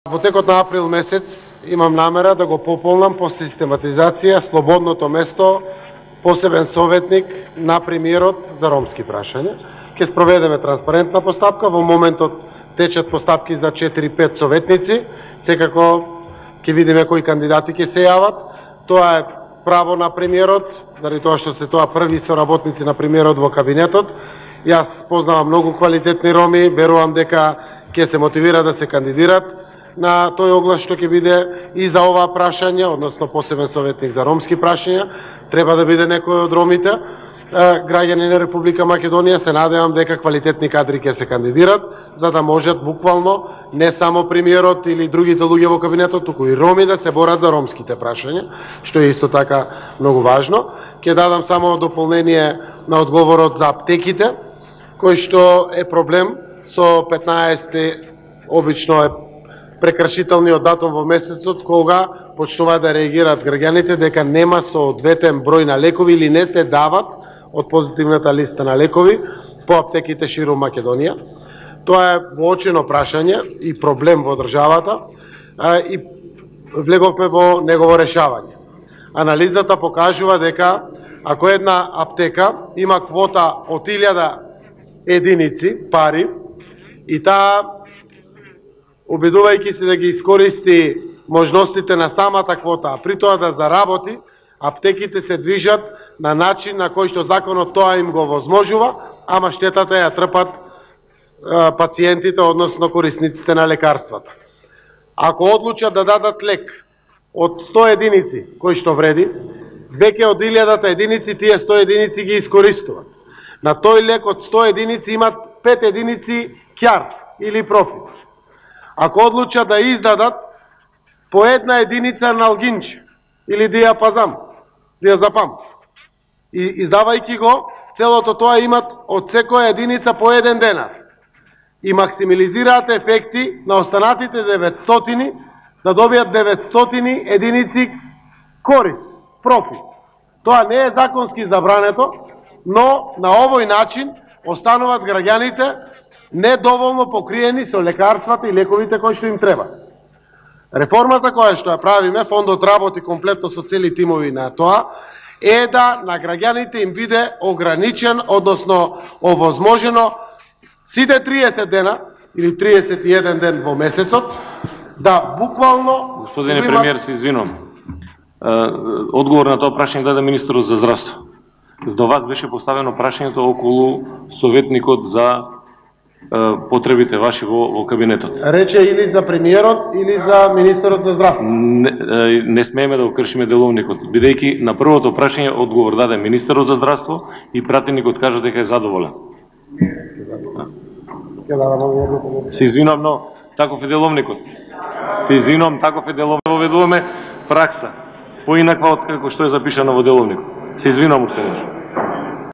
Во текот на април месец имам намера да го пополнам по систематизација слободното место посебен советник на премиерот за ромски прашања. Ќе спроведеме транспарентна постапка, во моментот течат постапки за 4-5 советници, секако ќе видиме кои кандидати ќе се јават. Тоа е право на премиерот, заради тоа што се тоа први соработници на премиерот во кабинетот. Јас познавам многу квалитетни роми, верувам дека ќе се мотивира да се кандидират на тој оглас што ќе биде и за оваа прашање, односно посебен советник за ромски прашања, треба да биде некој од ромите, граѓани на Република Македонија. Се надевам дека квалитетни кадри ќе се кандидират, за да можат буквално не само премиерот или другите луѓе во кабинетот, туку и роми да се борат за ромските прашања, што е исто така многу важно. Ќе дадам само дополнение на одговорот за аптеките, кој што е проблем со 15 обично е прекршителниот датум во месецот, кога почнуваат да реагираат граѓаните дека нема соодветен број на лекови или не се дават од позитивната листа на лекови по аптеките ширум Македонија. Тоа е воочено прашање и проблем во државата и влеговме во негово решавање. Анализата покажува дека ако една аптека има квота од 1000 единици пари и таа обидувајќи се да ги искористи можностите на самата квота, а при тоа да заработи, аптеките се движат на начин на кој што законот тоа им го возможува, ама штетата ја трпат пациентите, односно корисниците на лекарствата. Ако одлучат да дадат лек од 100 единици кој што вреди, веќе од 1000 единици тие 100 единици ги искористуваат. На тој лек од 100 единици имат 5 единици ќар или профит. Ако одлучат да издадат по една единица налгинче или диазапам, и издавајќи го, целото тоа имат од секоја единица по 1 денар. И максимализираат ефекти на останатите 900 да добијат 900 единици корис, профит. Тоа не е законски забрането, но на овој начин остануваат граѓаните недоволно покриени со лекарствата и лековите кои што им треба. Реформата која што ја правиме, фондот работи комплетно со цели тимови на тоа, е да на граѓаните им биде ограничен, односно овозможено сите 30 дена или 31 ден во месецот да буквално... Господине премиер, се извинувам. Одговор на тоа прашање даде министерот за здравство. До вас беше поставено прашањето околу советникот за потребите ваши во кабинетот. Рече или за премиерот, или за министерот за здравство. Не смееме да го кршиме деловникот, бидејќи на првото прашање одговор даде министерот за здравство и пратеникот кажа дека е задоволен. Се извинувам, но таков е деловникот. Се извинувам, таков е деловникот. Воведуваме пракса поинаква од како што е запишано во деловникот. Се извинувам уште нешто.